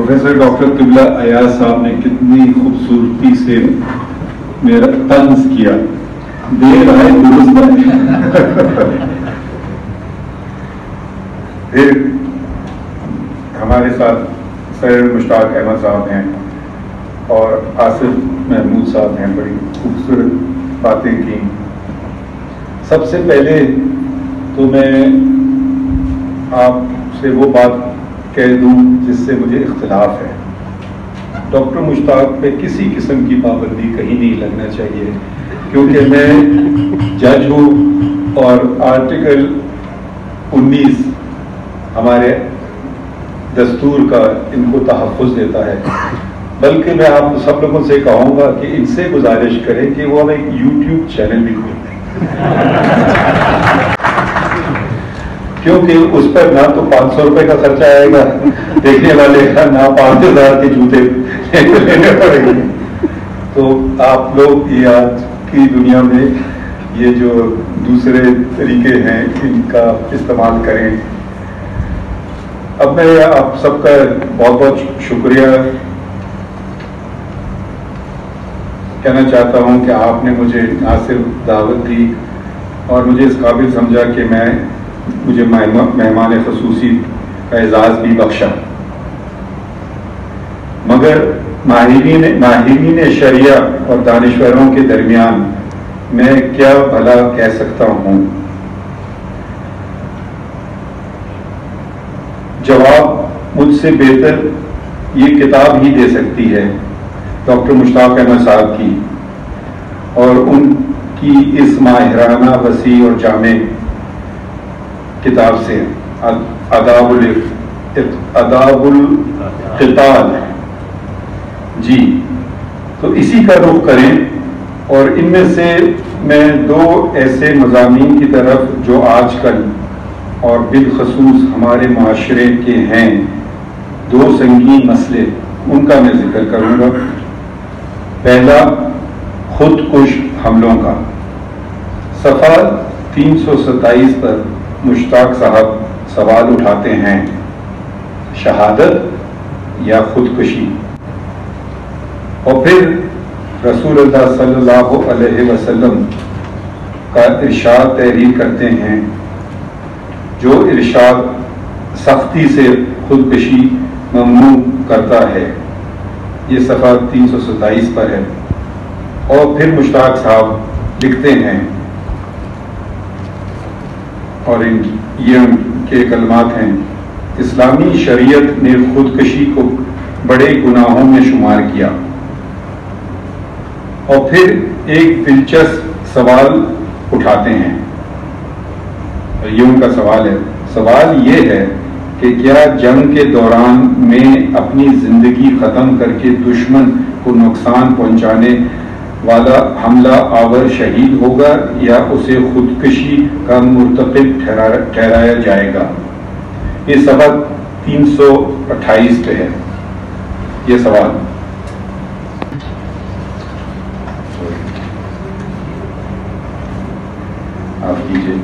Professor doctor قبلہ ایاز صاحب نے کتنی خوبصورتی سے میرا طنز کیا، دیر آئے درست آئے۔ پھر ہمارے ساتھ سر مشتاق احمد صاحب ہیں اور آصف محمود صاحب ہیں، بڑی خوبصورت باتیں کی۔ سب سے پہلے تو میں آپ سے وہ بات کہہ دوں جس سے مجھے اختلاف ہے، ڈاکٹر مشتاق پہ کسی قسم کی پابندی کہیں نہیں لگنا چاہیے، کیونکہ میں جج ہوں اور آرٹیکل 19 ہمارے دستور کا ان کو تحفظ دیتا ہے۔ بلکہ میں آپ سب لوگوں سے کہوں گا کہ ان سے گزارش کریں کہ وہ ہمیں یوٹیوب چینل بھی کھول دیں، کیونکہ اس پر نہ تو 500 روپے کا خرچہ آئے گا دیکھنے والے کا، نہ 5000 کے جوتے لینے پڑیں گے۔ تو آپ لوگ یہ آج کی دنیا میں یہ جو دوسرے طریقے ہیں ان کا استعمال کریں۔ اب میں آپ سب کا بہت بہت شکریہ کہنا چاہتا ہوں کہ آپ نے مجھے نہ صرف دعوت دی اور مجھے اس قابل سمجھا کہ مجھے مہمان خصوصی کا اعزاز بھی بخشا، مگر ماہرین شریعہ اور دانشوروں کے درمیان میں کیا بھلا کہہ سکتا ہوں؟ جواب مجھ سے بہتر یہ کتاب ہی دے سکتی ہے، ڈاکٹر مشتاق احمد صاحب کی، اور ان کی اس ماہرانہ وسیع اور جامع کتاب سے آداب القتال۔ جی تو اسی کا رخ کریں، اور ان میں سے میں 2 ایسے مضامین کی طرف جو آج کل اور بالخصوص ہمارے معاشرے کے ہیں، 2 سنگین مسئلے، ان کا میں ذکر کروں گا۔ پہلا خود کش حملوں کا۔ صفحہ 327 پر مشتاق صاحب سوال اٹھاتے ہیں، شہادت یا خودکشی؟ اور پھر رسول اللہ صلی اللہ علیہ وسلم کا ارشاد تحریر کرتے ہیں، جو ارشاد سختی سے خودکشی ممنوع کرتا ہے۔ یہ صفحہ 327 پر ہے۔ اور پھر مشتاق صاحب لکھتے ہیں، اور یہ ان کے کلمات ہیں، اسلامی شریعت نے خودکشی کو بڑے گناہوں میں شمار کیا۔ اور پھر ایک دلچسپ سوال اٹھاتے ہیں، یہ ان کا سوال ہے۔ سوال یہ ہے کہ کیا جنگ کے دوران میں اپنی زندگی ختم کر کے دشمن کو نقصان پہنچانے والا حملہ آور شہید ہوگا یا اسے خودکشی کا مرتکب ٹھہرایا جائے گا؟ یہ صفحہ 328 پہ ہے یہ سوال۔ آپ کیجیے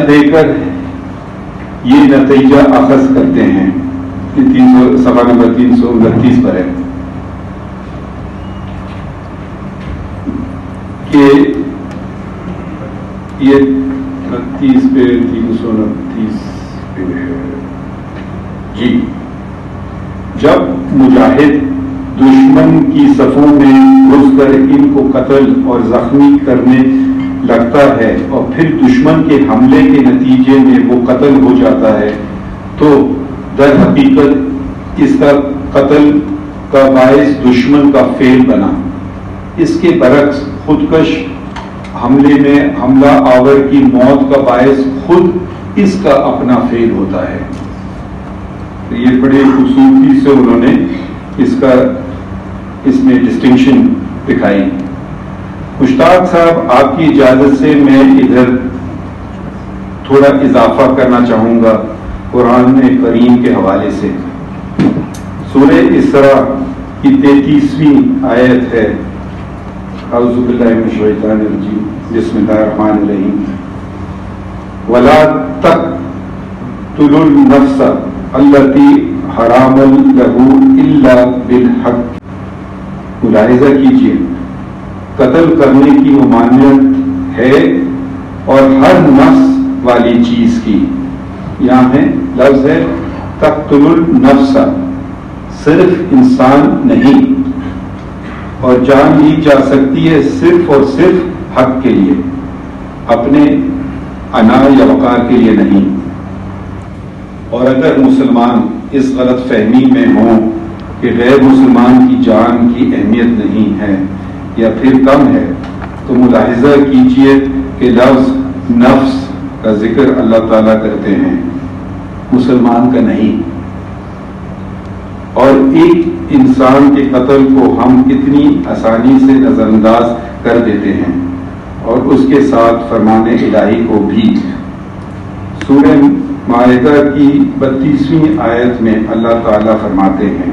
دے کر یہ نتیجہ اخذ کرتے ہیں، صفحہ نمبر 329 پر ہے کہ یہ 30 پہ 329 پہ جی، جب مجاہد دشمن کی صفوں میں گھس کر ان کو قتل اور زخمی کرنے لگتا ہے اور پھر دشمن کے حملے کے نتیجے میں وہ قتل ہو جاتا ہے، تو در حقیقت اس کا قتل کا باعث دشمن کا فعل بنا۔ اس کے برعکس خودکش حملے میں حملہ آور کی موت کا باعث خود اس کا اپنا فعل ہوتا ہے۔ یہ بڑی خوبصورتی سے انہوں نے اس میں ڈسٹنکشن دکھائی۔ مشتاق صاحب، آپ کی اجازت سے میں ادھر تھوڑا اضافہ کرنا چاہوں گا قرآن کریم کے حوالے سے۔ سورہ اسراء کی 33ویں آیت ہے، اعوذ باللہ من الشیطان الرجیم، بسم اللہ الرحمن الرحیم. ولا تقتلوا النفس التي حرام له الا بالحق. ملاحظہ کیجیے، قتل کرنے کی ممانعت ہے اور ہر نفس والی چیز کی. یہاں ہے لفظ ہے تقتل النفس، صرف انسان نہیں، اور جان لی جا سکتی ہے صرف اور صرف حق کے لیے، اپنے انا یا وقار کے لیے نہیں. اور اگر مسلمان اس غلط فہمی میں ہوں کہ غیر مسلمان کی جان کی اہمیت نہیں ہے یا پھر کم ہے، تو ملاحظہ کیجئے کہ لفظ نفس کا ذکر اللہ تعالیٰ کرتے ہیں، مسلمان کا نہیں. اور ایک انسان کے قتل کو ہم کتنی آسانی سے نظر انداز کر دیتے ہیں، اور اس کے ساتھ فرمان الہی کو بھی. سورہ مائدہ کی 32ویں آیت میں اللہ تعالیٰ فرماتے ہیں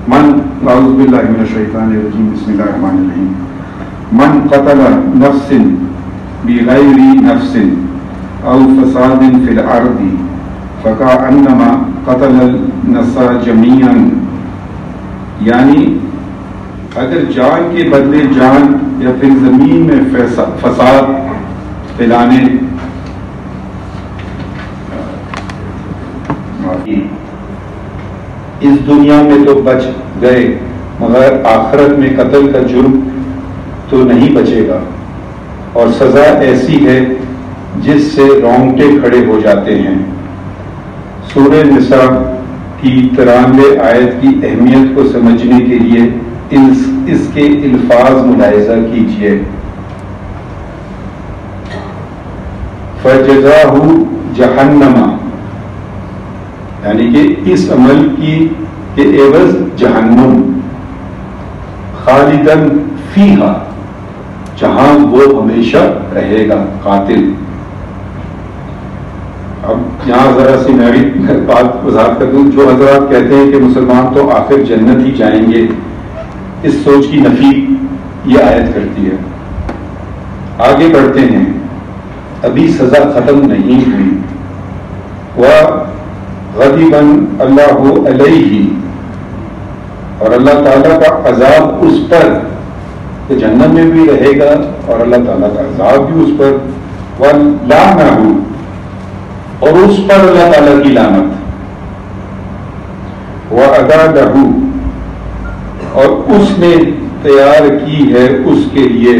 اعوذ باللہ من الشیطان الرجیم بسم اللہ الرحمن الرحیم. من قتل نفس بغیر نفس او فساد فی الارض فکأنما قتل الناس جميعا. یعنی اگر جان کے بدلے جان یا پھر زمین میں فساد پھیلانے، اس دنیا میں تو بچ گئے مگر آخرت میں قتل کا جرم تو نہیں بچے گا، اور سزا ایسی ہے جس سے رونگٹے کھڑے ہو جاتے ہیں. سورہ نساء کی 93 آیت کی اہمیت کو سمجھنے کے لیے اس کے الفاظ ملاحظہ کیجیے. فَجَزَاهُ جَهَنَّمَ، یعنی کہ اس عمل کی کے عوض جہنم، خالدن فیہا، جہاں وہ ہمیشہ رہے گا قاتل. اب یہاں ذرا سی میں بھی بات وضاحت کر دوں. جو حضرات کہتے ہیں کہ مسلمان تو آخر جنت ہی جائیں گے، اس سوچ کی نفی یہ آیت کرتی ہے. آگے بڑھتے ہیں، ابھی سزا ختم نہیں ہوئی. وَغَضِبَ اللَّهُ عَلَيْهِ، اور اللہ تعالیٰ کا عذاب اس پر، کہ جہنم میں بھی رہے گا اور اللہ تعالیٰ کا عذاب بھی اس پر. وَلَعْنَهُ، اور اس پر اللہ تعالیٰ کی لعنت. وَأَعَدَّ، اور اس نے تیار کی ہے اس کے لیے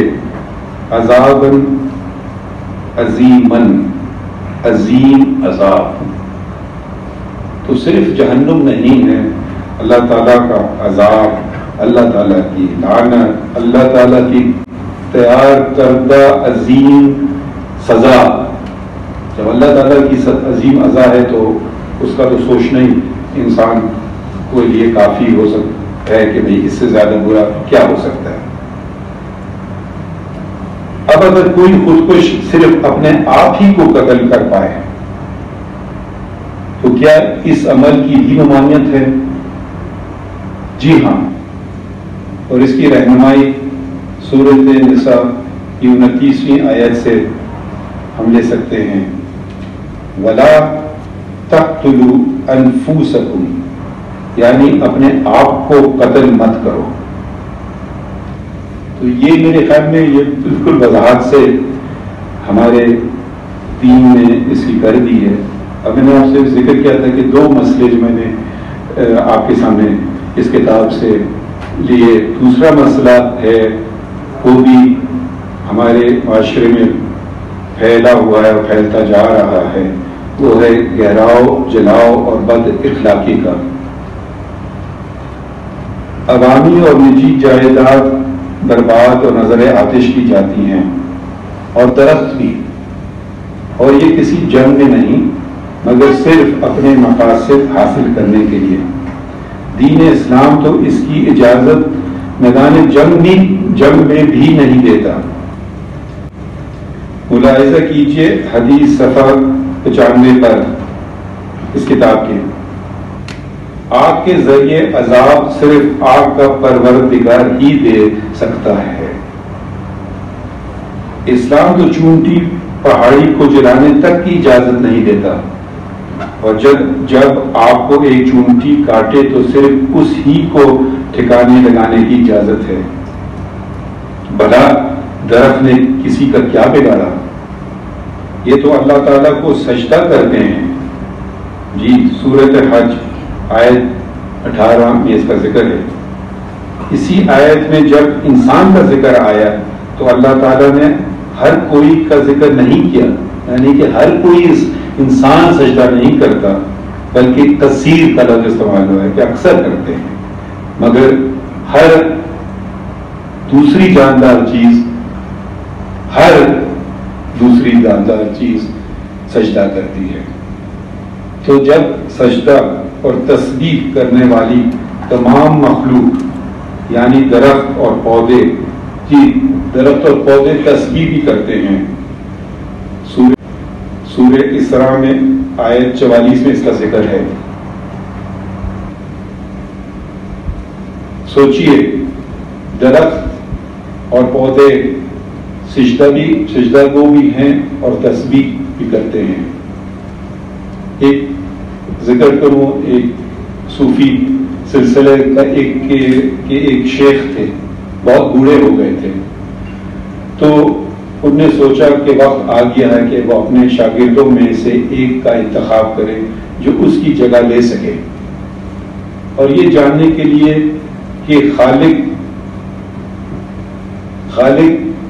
عذابًا عظیماً، عظیم عذاب. تو صرف جہنم نہیں ہے، اللہ تعالیٰ کا عذاب، اللہ تعالیٰ کی لعنت، اللہ تعالیٰ کی تیار کردہ عظیم سزا. جب اللہ تعالیٰ کی عظیم سزا ہے تو اس کا تو سوچنا ہی انسان کو لیے کافی ہو سکتا ہے کہ بھئی اس سے زیادہ برا کیا ہو سکتا ہے. اب اگر کوئی خودکش صرف اپنے آپ ہی کو قتل کر پائے تو کیا اس عمل کی بھی ممانعت ہے؟ جی ہاں، اور اس کی رہنمائی سورۃ نساء کی 29ویں آیت سے ہم لے سکتے ہیں. وَلَا تَقْتُلُوا أَنفُسَكُمْ، یعنی اپنے آپ کو قتل مت کرو. تو یہ میرے خیال میں یہ بالکل وضاحت سے ہمارے دین نے اس کی کر دی ہے. اب میں نے آپ سے ذکر کیا تھا کہ 2 مسئلے جو میں نے آپ کے سامنے اس کتاب سے لیے. دوسرا مسئلہ ہے وہ بھی ہمارے معاشرے میں پھیلا ہوا ہے اور پھیلتا جا رہا ہے، وہ ہے گہراؤ، جلاؤ اور بد اخلاقی کا. عوامی اور نجی جائیداد برباد اور نظر آتش کی جاتی ہیں، اور درخت بھی، اور یہ کسی جنگ میں نہیں مگر صرف اپنے مقاصد حاصل کرنے کے لیے. دین اسلام تو اس کی اجازت میدان جنگ میں بھی نہیں دیتا. ملاحظہ کیجئے حدیث صفحہ 95 پر اس کتاب کے. آگ کے ذریعے عذاب صرف آگ کا پروردگار ہی دے سکتا ہے. اسلام تو چونٹی پہاڑی کو جلانے تک کی اجازت نہیں دیتا، اور جب آپ کو ایک چونٹی کاٹے تو صرف اس ہی کو ٹھکانے لگانے کی اجازت ہے۔ بھلا درخت نے کسی کا کیا بگاڑا؟ یہ تو اللہ تعالیٰ کو سجدہ کرتے ہیں۔ جی سورۃ حج آیت 18 میں اس کا ذکر ہے۔ اسی آیت میں جب انسان کا ذکر آیا تو اللہ تعالیٰ نے ہر کوئی کا ذکر نہیں کیا، یعنی کہ ہر کوئی انسان سجدہ نہیں کرتا، بلکہ کثیر کا لفظ استعمال ہوا ہے کہ اکثر کرتے ہیں، مگر ہر دوسری جاندار چیز سجدہ کرتی ہے۔ تو جب سجدہ اور تسبیح کرنے والی تمام مخلوق یعنی درخت اور پودے تسبیح بھی کرتے ہیں۔ سورہ اسراء میں آیت 44 میں اس کا ذکر ہے۔ سوچئے درخت اور پودے سجدہ گو بھی ہیں اور تسبیح بھی کرتے ہیں۔ ایک ذکر کروں، ایک صوفی سلسلے کا ایک شیخ تھے، بہت بوڑھے ہو گئے تھے، تو انہوں نے سوچا کہ وقت آ گیا ہے کہ وہ اپنے شاگردوں میں سے ایک کا انتخاب کرے جو اس کی جگہ لے سکے، اور یہ جاننے کے لیے کہ خالق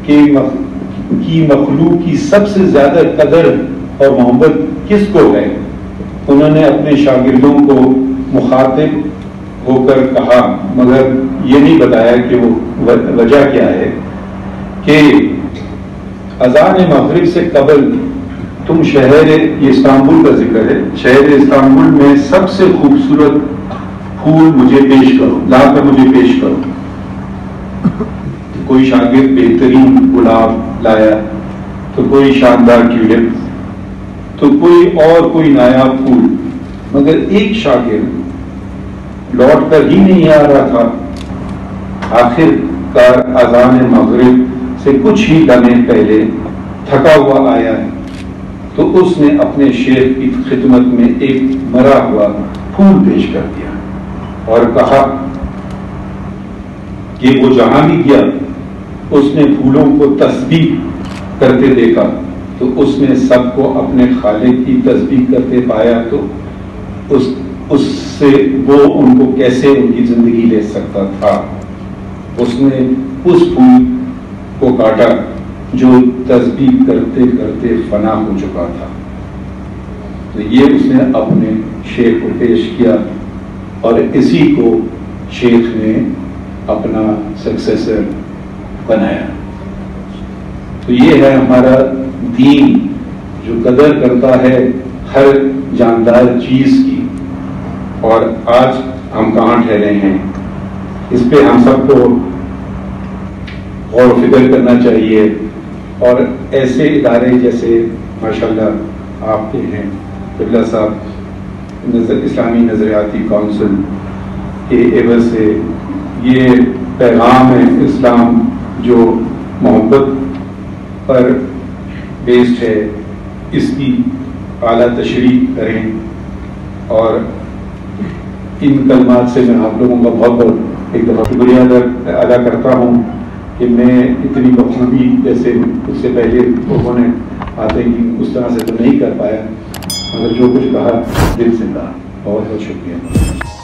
کی مخلوق کی سب سے زیادہ قدر اور محبت کس کو ہے، انہوں نے اپنے شاگردوں کو مخاطب ہو کر کہا، مگر یہ نہیں بتایا کہ وہ وجہ کیا ہے، کہ اذان مغرب سے قبل تم یہ استنبول کا ذکر ہے، شہر استنبول میں سب سے خوبصورت پھول مجھے پیش کرو، لا کر مجھے پیش کرو۔ کوئی شاگرد بہترین گلاب لایا، تو کوئی شاندار ٹیولپ، تو کوئی نایاب پھول، مگر ایک شاگرد لوٹ کر ہی نہیں آ رہا تھا۔ آخر کار اذان مغرب سے کچھ ہی لمحے پہلے تھکا ہوا آیا ہے، تو اس نے اپنے شیخ کی خدمت میں ایک مرا ہوا پھول پیش کر دیا اور کہا کہ وہ جہاں بھی گیا اس نے پھولوں کو تسبیح کرتے دیکھا، تو اس نے سب کو اپنے خالق کی تسبیح کرتے پایا، تو اس سے وہ ان کو کیسے ان کی زندگی لے سکتا تھا۔ اس نے اس پھول کو کاٹا جو تسبیح کرتے کرتے فنا ہو چکا تھا۔ تو یہ اس نے اپنے شیخ کو پیش کیا، اور اسی کو شیخ نے اپنا سکسیسر بنایا۔ تو یہ ہے ہمارا دین جو قدر کرتا ہے ہر جاندار چیز کی، اور آج ہم کہاں ٹھہرے ہیں، اس پہ ہم سب کو غور و فکر کرنا چاہیے، اور ایسے ادارے جیسے ماشاءاللہ آپ کے ہیں قبلہ صاحب اسلامی نظریاتی کونسل کے عوض سے یہ پیغام ہے اسلام جو محبت پر بیسڈ ہے، اس کی اعلیٰ تشریح کریں، اور ان کلمات سے میں آپ لوگوں کا بہت بہت ایک دفعہ شکریہ ادا کرتا ہوں کہ میں اتنی بخوبی جیسے اس سے پہلے لوگوں نے آتے ہی اس طرح سے تو نہیں کر پایا، مگر جو کچھ کہا دل سے کہا۔ بہت بہت شکریہ۔